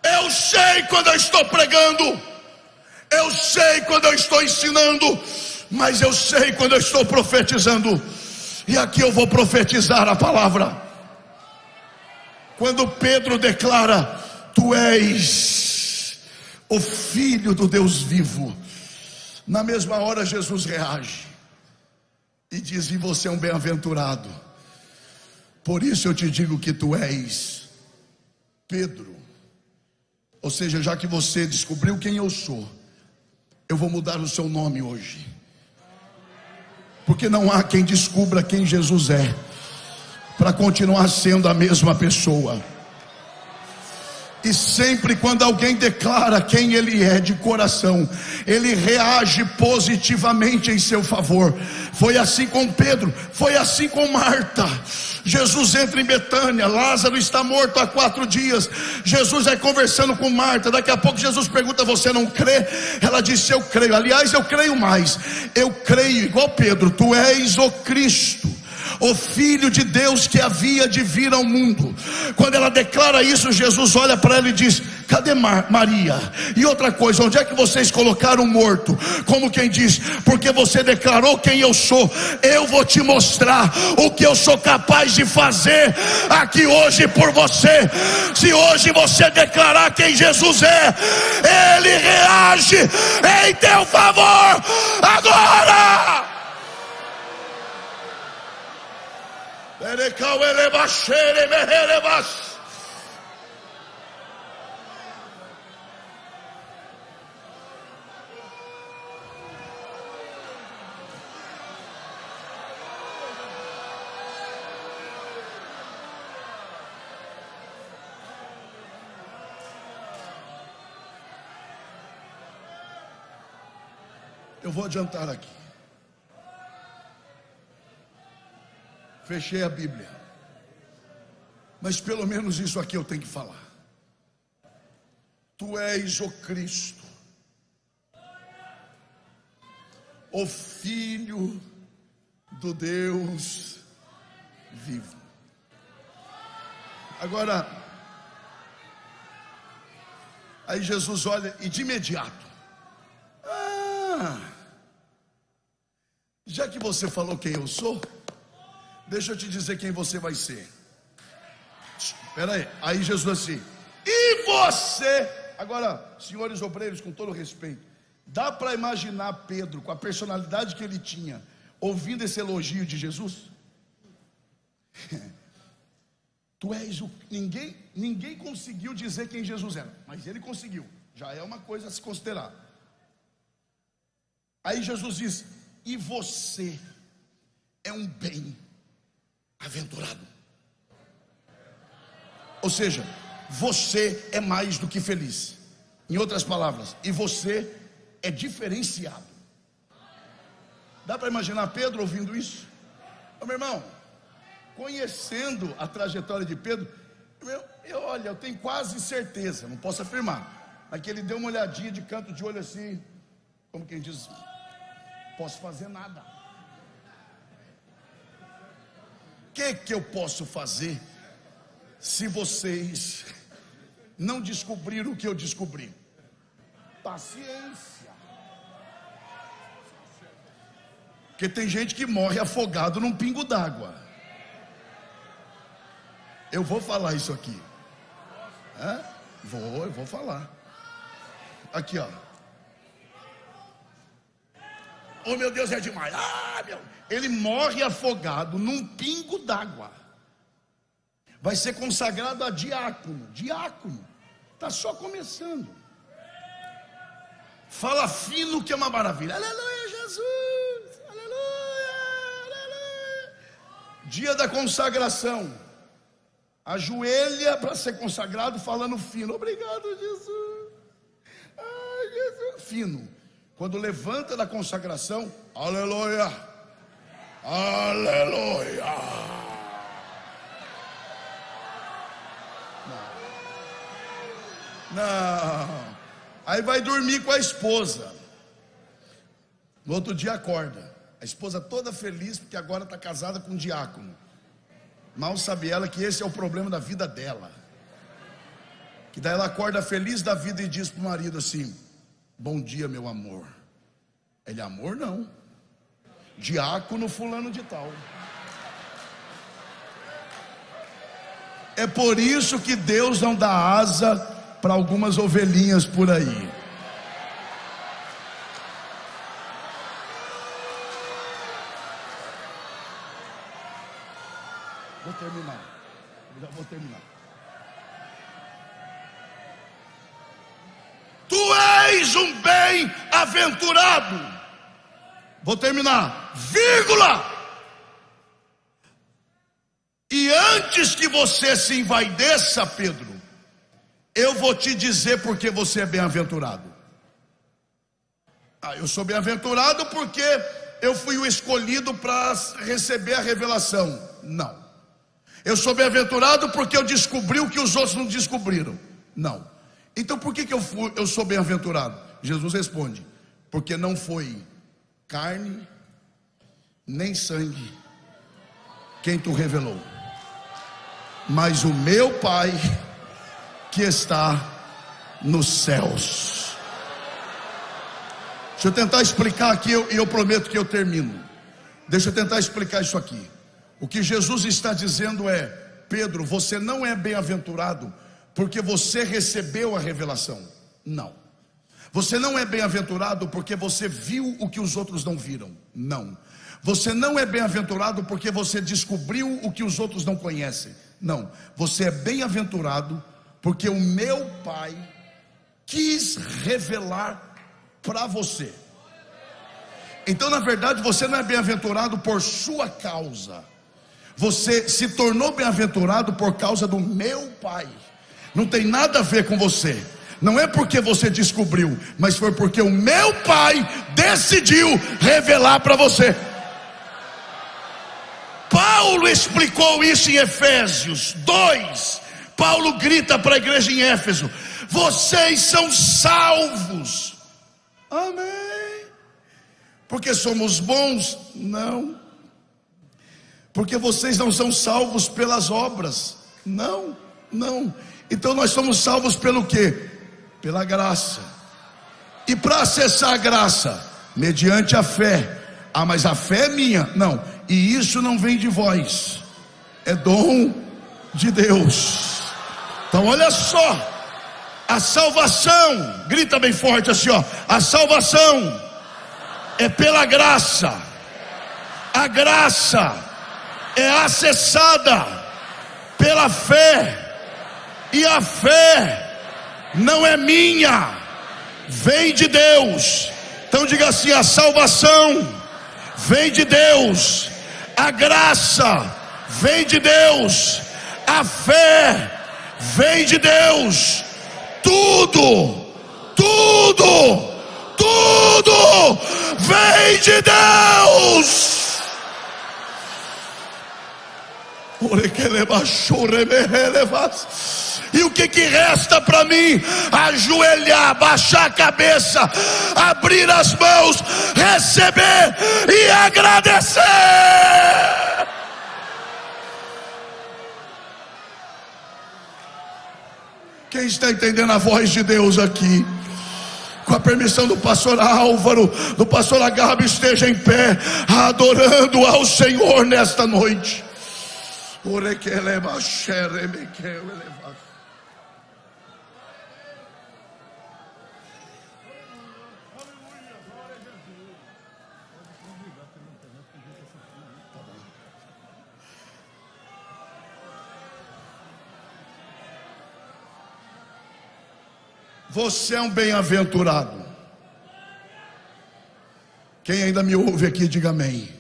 Eu sei quando eu estou pregando, eu sei quando eu estou ensinando, mas eu sei quando eu estou profetizando. E aqui eu vou profetizar a palavra. Quando Pedro declara: tu és o Filho do Deus vivo, na mesma hora Jesus reage e diz: e você é um bem-aventurado. Por isso eu te digo que tu és Pedro. Ou seja, já que você descobriu quem eu sou, eu vou mudar o seu nome hoje. Porque não há quem descubra quem Jesus é para continuar sendo a mesma pessoa. E sempre quando alguém declara quem ele é de coração, ele reage positivamente em seu favor. Foi assim com Pedro, foi assim com Marta. Jesus entra em Betânia, Lázaro está morto há 4 dias. Jesus vai conversando com Marta. Daqui a pouco Jesus pergunta: você não crê? Ela disse: eu creio. Aliás, eu creio mais. Eu creio igual Pedro. Tu és o Cristo, o Filho de Deus que havia de vir ao mundo. Quando ela declara isso, Jesus olha para ela e diz: cadê Maria? E outra coisa, onde é que vocês colocaram o morto? Como quem diz: porque você declarou quem eu sou, eu vou te mostrar o que eu sou capaz de fazer aqui hoje por você. Se hoje você declarar quem Jesus é, Ele reage em teu favor agora. Eu vou adiantar aqui. Fechei a Bíblia, mas pelo menos isso aqui eu tenho que falar. Tu és o Cristo, o Filho do Deus vivo. Agora, aí Jesus olha e de imediato: já que você falou quem eu sou, deixa eu te dizer quem você vai ser. Espera aí Jesus assim: e você? Agora, senhores obreiros, com todo respeito, dá para imaginar Pedro, com a personalidade que ele tinha, ouvindo esse elogio de Jesus? Tu és o... Ninguém conseguiu dizer quem Jesus era, mas ele conseguiu. Já é uma coisa a se considerar. Aí Jesus diz: e você é um bem-aventurado. Ou seja, você é mais do que feliz. Em outras palavras, e você é diferenciado. Dá para imaginar Pedro ouvindo isso? Ô, meu irmão, conhecendo a trajetória de Pedro, eu tenho quase certeza, não posso afirmar, mas que ele deu uma olhadinha de canto de olho assim, como quem diz: posso fazer nada. O que eu posso fazer se vocês não descobriram o que eu descobri? Paciência. Porque tem gente que morre afogado num pingo d'água. Eu vou falar isso aqui. Eu vou falar. Aqui, ó. Oh, meu Deus, é demais. Ele morre afogado num pingo d'água. Vai ser consagrado a diácono. Diácono. Está só começando. Fala fino que é uma maravilha. Aleluia, Jesus. Aleluia, aleluia. Dia da consagração. Ajoelha para ser consagrado falando fino. Obrigado, Jesus. Ai, Jesus. Fino. Quando levanta da consagração, aleluia, aleluia. Não. Aí vai dormir com a esposa. No outro dia acorda. A esposa toda feliz porque agora está casada com um diácono. Mal sabe ela que esse é o problema da vida dela. Que daí ela acorda feliz da vida e diz para o marido assim: bom dia, meu amor. Ele: amor não, diácono fulano de tal. É por isso que Deus não dá asa para algumas ovelhinhas por aí. Vou terminar. Já vou terminar. Tu és um bem-aventurado. Vou terminar. Vírgula. E antes que você se envaideça, Pedro, eu vou te dizer porque você é bem-aventurado. Eu sou bem-aventurado porque eu fui o escolhido para receber a revelação. Não. Eu sou bem-aventurado porque eu descobri o que os outros não descobriram. Não. Então por que eu sou bem-aventurado? Jesus responde: porque não foi carne nem sangue quem tu revelou, mas o meu Pai que está nos céus. Deixa eu tentar explicar aqui, e eu prometo que eu termino. Deixa eu tentar explicar isso aqui. O que Jesus está dizendo é: Pedro, você não é bem-aventurado porque você recebeu a revelação. Não. Você não é bem-aventurado porque você viu o que os outros não viram. Não. Você não é bem-aventurado porque você descobriu o que os outros não conhecem. Não. Você é bem-aventurado porque o meu Pai quis revelar para você. Então, na verdade, você não é bem-aventurado por sua causa. Você se tornou bem-aventurado por causa do meu Pai. Não tem nada a ver com você. Não é porque você descobriu, mas foi porque o meu Pai decidiu revelar para você. Paulo explicou isso em Efésios 2. Paulo grita para a igreja em Éfeso: vocês são salvos. Amém. Porque somos bons? Não. Porque vocês não são salvos pelas obras? Não, não. Então nós somos salvos pelo quê? Pela graça. E para acessar a graça, mediante a fé. Mas a fé é minha? Não. E isso não vem de vós, é dom de Deus. Então olha só, a salvação, grita bem forte assim, ó: a salvação é pela graça. A graça é acessada pela fé. E a fé não é minha, vem de Deus. Então diga assim: a salvação vem de Deus, a graça vem de Deus, a fé vem de Deus. Tudo vem de Deus. E o que resta para mim? Ajoelhar, baixar a cabeça, abrir as mãos, receber e agradecer. Quem está entendendo a voz de Deus aqui? Com a permissão do pastor Álvaro, do pastor Agabe, esteja em pé, adorando ao Senhor nesta noite. Você é um bem-aventurado. Quem ainda me ouve aqui, diga amém.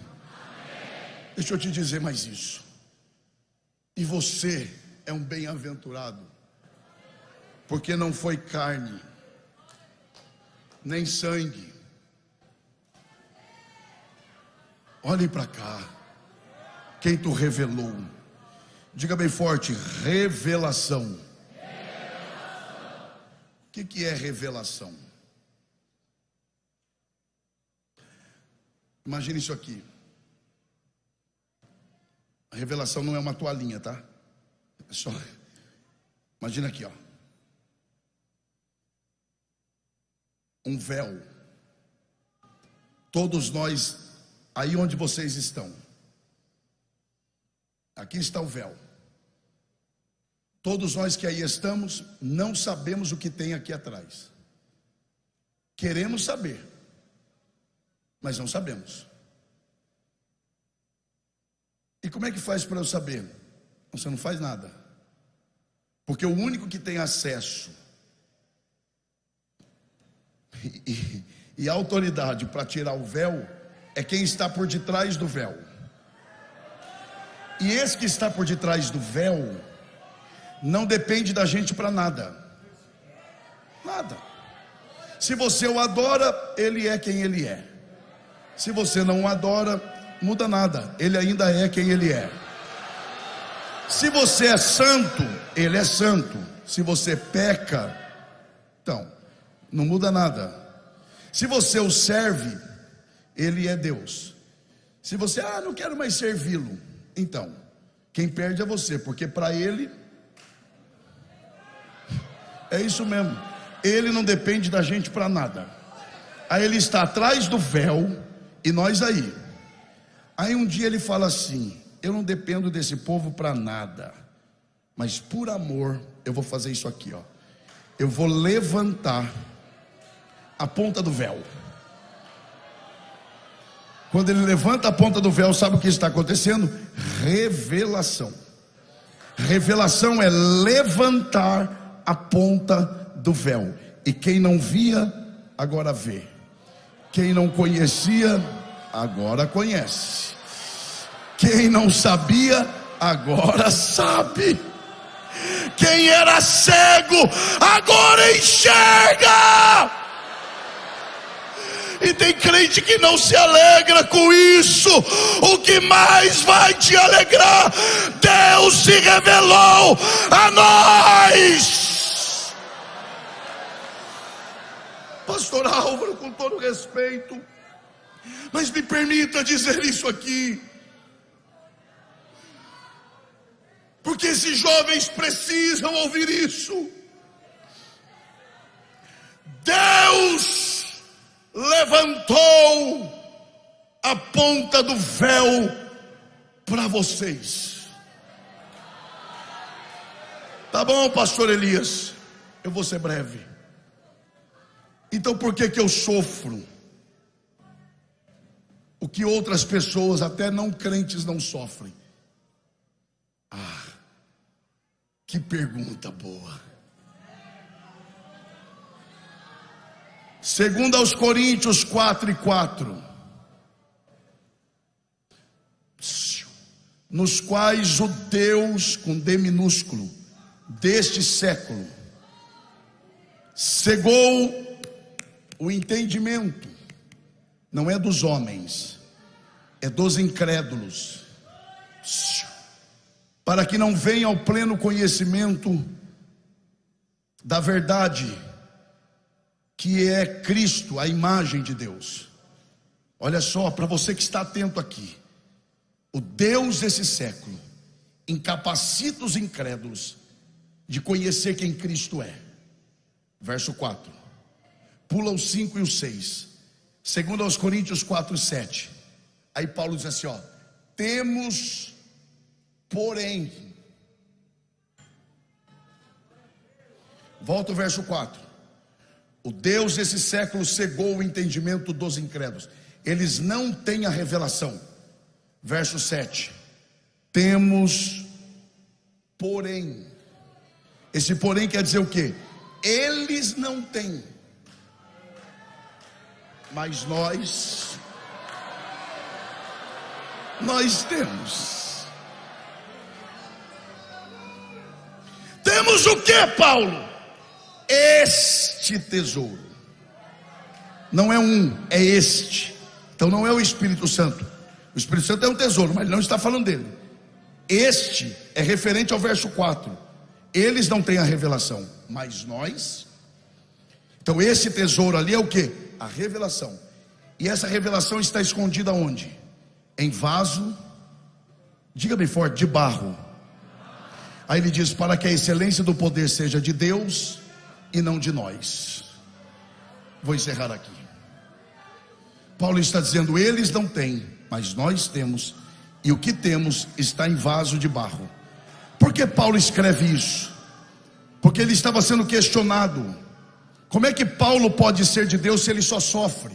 Deixa eu te dizer mais isso. E você é um bem-aventurado, porque não foi carne, nem sangue. Olhe para cá. Quem tu revelou? Diga bem forte: revelação. O que é revelação? Imagine isso aqui. A revelação não é uma toalhinha, tá? É só. Imagina aqui, ó. Um véu. Todos nós, aí onde vocês estão. Aqui está o véu. Todos nós que aí estamos, não sabemos o que tem aqui atrás. Queremos saber, mas não sabemos. E como é que faz para eu saber? Você não faz nada. Porque o único que tem acesso e autoridade para tirar o véu é quem está por detrás do véu. E esse que está por detrás do véu não depende da gente para nada. Nada. Se você o adora, ele é quem ele é. Se você não o adora, muda nada, ele ainda é quem ele é. Se você é santo, ele é santo. Se você peca, então, não muda nada. Se você o serve, ele é Deus. Se você, não quero mais servi-lo, então, quem perde é você, porque para ele, é isso mesmo, ele não depende da gente para nada. Aí ele está atrás do véu, e nós aí. Aí um dia ele fala assim: eu não dependo desse povo para nada, mas por amor eu vou fazer isso aqui, ó. Eu vou levantar a ponta do véu. Quando ele levanta a ponta do véu, sabe o que está acontecendo? Revelação. Revelação é levantar a ponta do véu. E quem não via, agora vê. Quem não conhecia, agora conhece. Quem não sabia, agora sabe. Quem era cego, agora enxerga. E tem crente que não se alegra com isso. O que mais vai te alegrar? Deus se revelou a nós. Pastor Álvaro, com todo respeito, mas me permita dizer isso aqui, porque esses jovens precisam ouvir isso. Deus levantou a ponta do véu para vocês. Tá bom, pastor Elias, eu vou ser breve. Então por que eu sofro o que outras pessoas, até não crentes, não sofrem? Que pergunta boa. Segundo aos Coríntios 4:4, nos quais o Deus, com D minúsculo, deste século, cegou o entendimento, não é dos homens, é dos incrédulos, para que não venha ao pleno conhecimento da verdade, que é Cristo, a imagem de Deus. Olha só, para você que está atento aqui, o Deus desse século incapacita os incrédulos de conhecer quem Cristo é. Verso 4, pula os 5 e os 6. Segundo aos Coríntios 4:7. Aí Paulo diz assim, temos, porém, volta o verso 4. O Deus desse século cegou o entendimento dos incrédulos. Eles não têm a revelação. Verso 7. Temos, porém. Esse porém quer dizer o quê? Eles não têm, mas nós temos. Temos o que, Paulo? Este tesouro. Não é é este. Então não é o Espírito Santo. O Espírito Santo é um tesouro, mas ele não está falando dele. Este é referente ao verso 4. Eles não têm a revelação, mas nós. Então esse tesouro ali é o que? A revelação. E essa revelação está escondida onde? Em vaso, diga bem forte, de barro. Aí ele diz, para que a excelência do poder seja de Deus e não de nós. Vou encerrar aqui. Paulo está dizendo, eles não têm, mas nós temos, e o que temos está em vaso de barro. Por que Paulo escreve isso? porque ele estava sendo questionado. Como é que Paulo pode ser de Deus se ele só sofre?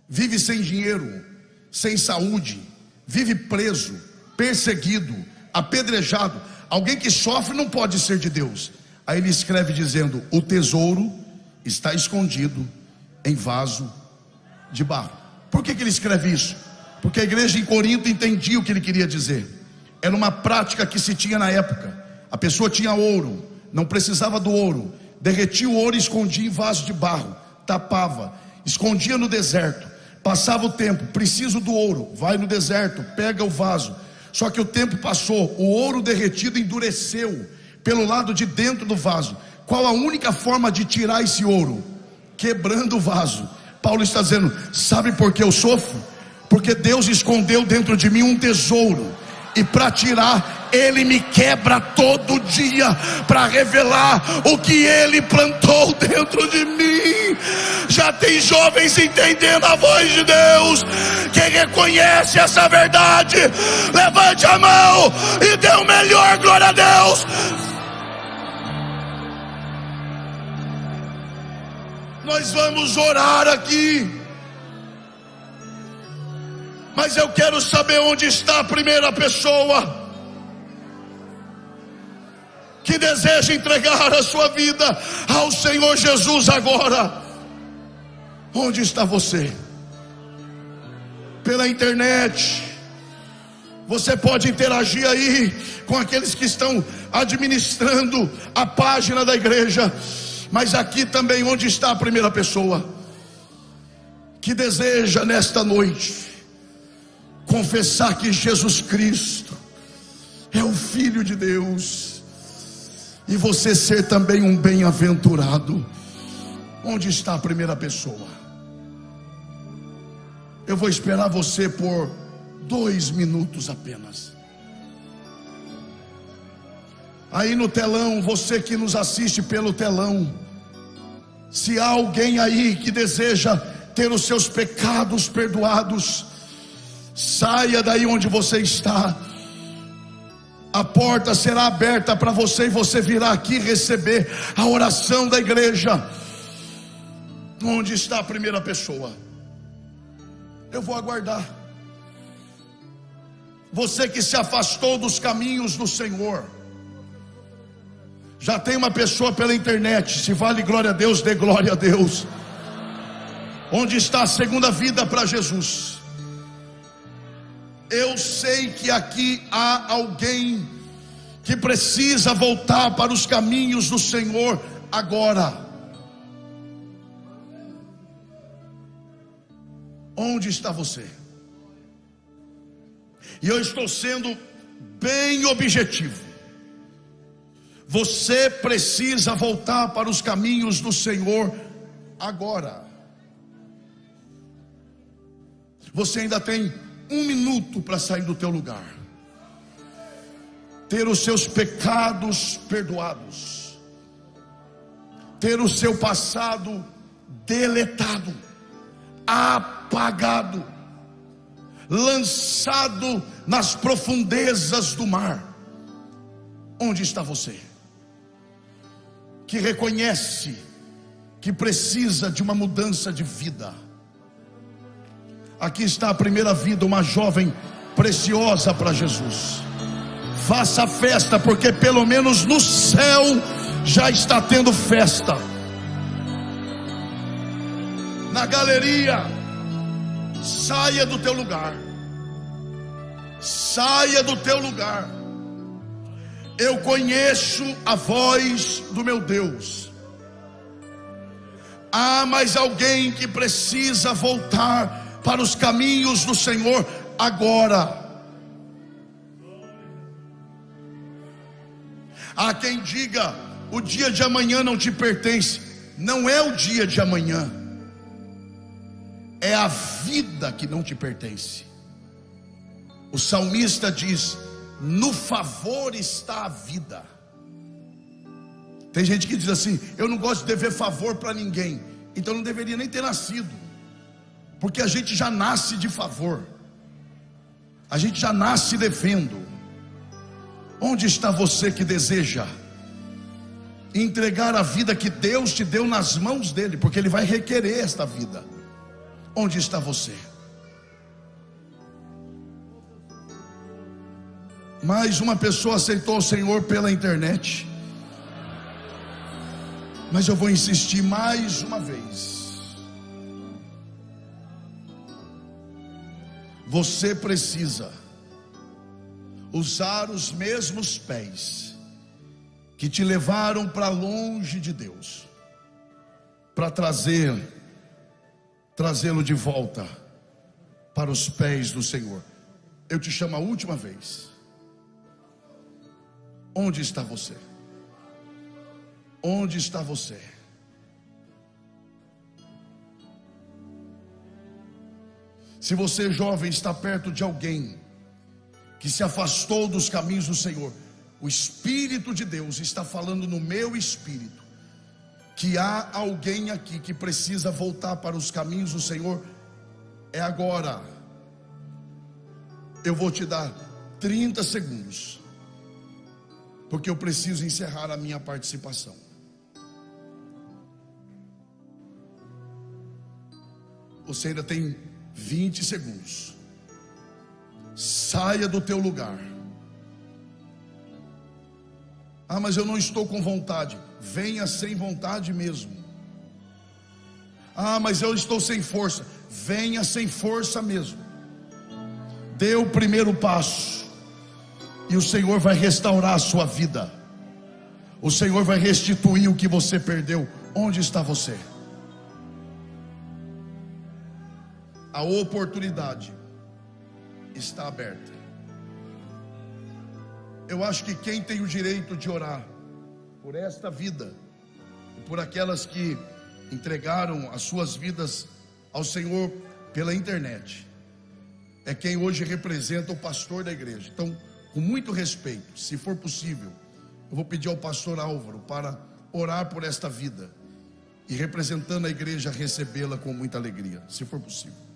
Vive sem dinheiro, sem saúde, vive preso, perseguido, apedrejado. Alguém que sofre não pode ser de Deus. Aí ele escreve dizendo: o tesouro está escondido em vaso de barro. Por que ele escreve isso? Porque a igreja em Corinto entendia o que ele queria dizer. Era uma prática que se tinha na época. A pessoa tinha ouro, não precisava do ouro, derretia o ouro e escondia em vaso de barro, tapava, escondia no deserto. Passava o tempo, preciso do ouro, vai no deserto, pega o vaso. Só que o tempo passou, o ouro derretido endureceu pelo lado de dentro do vaso. Qual a única forma de tirar esse ouro? Quebrando o vaso. Paulo está dizendo: sabe por que eu sofro? Porque Deus escondeu dentro de mim um tesouro, e para tirar, Ele me quebra todo dia, para revelar o que Ele plantou dentro de mim. Já tem jovens entendendo a voz de Deus. Quem reconhece essa verdade, levante a mão e dê o melhor glória a Deus. Nós vamos orar aqui, mas eu quero saber onde está a primeira pessoa que deseja entregar a sua vida ao Senhor Jesus agora. Onde está você? Pela internet, você pode interagir aí com aqueles que estão administrando a página da igreja. Mas aqui também, onde está a primeira pessoa que deseja nesta noite confessar que Jesus Cristo é o Filho de Deus, e você ser também um bem-aventurado? Onde está a primeira pessoa? Eu vou esperar você por 2 minutos apenas. Aí no telão, você que nos assiste pelo telão, se há alguém aí que deseja ter os seus pecados perdoados, saia daí onde você está. A porta será aberta para você, e você virá aqui receber a oração da igreja. Onde está a primeira pessoa? Eu vou aguardar. Você que se afastou dos caminhos do Senhor, já tem uma pessoa pela internet. Se vale glória a Deus, dê glória a Deus. Onde está a segunda vida para Jesus? Eu sei que aqui há alguém que precisa voltar para os caminhos do Senhor agora. Onde está você? E eu estou sendo bem objetivo. Você precisa voltar para os caminhos do Senhor agora. Você ainda tem 1 minuto para sair do teu lugar, ter os seus pecados perdoados, ter o seu passado deletado, apagado, lançado nas profundezas do mar. Onde está você que reconhece que precisa de uma mudança de vida? Aqui está a primeira vida, uma jovem preciosa para Jesus. Faça festa, porque pelo menos no céu já está tendo festa. Na galeria, saia do teu lugar. Saia do teu lugar. Eu conheço a voz do meu Deus. Há mais alguém que precisa voltar para os caminhos do Senhor agora. Há quem diga: o dia de amanhã não te pertence. Não é o dia de amanhã, é a vida que não te pertence. O salmista diz: no favor está a vida. Tem gente que diz assim: eu não gosto de dever favor para ninguém. Então não deveria nem ter nascido, porque a gente já nasce de favor, a gente já nasce devendo. Onde está você que deseja entregar a vida que Deus te deu nas mãos dele, porque ele vai requerer esta vida. Onde está você? Mais uma pessoa aceitou o Senhor pela internet, mas eu vou insistir mais uma vez. Você precisa usar os mesmos pés que te levaram para longe de Deus, para trazê-lo de volta para os pés do Senhor. Eu te chamo a última vez. Onde está você? Onde está você? Se você, jovem, está perto de alguém que se afastou dos caminhos do Senhor, o Espírito de Deus está falando no meu espírito que há alguém aqui que precisa voltar para os caminhos do Senhor. É agora. Eu vou te dar 30 segundos, porque eu preciso encerrar a minha participação. Você ainda tem 20 segundos. Saia do teu lugar. Ah, mas eu não estou com vontade. Venha sem vontade mesmo. Ah, mas eu estou sem força. Venha sem força mesmo. Dê o primeiro passo, e o Senhor vai restaurar a sua vida. O Senhor vai restituir o que você perdeu. Onde está você? A oportunidade está aberta. Eu acho que quem tem o direito de orar por esta vida e por aquelas que entregaram as suas vidas ao Senhor pela internet é quem hoje representa o pastor da igreja. Então, com muito respeito, se for possível, eu vou pedir ao pastor Álvaro para orar por esta vida e, representando a igreja, recebê-la com muita alegria, se for possível.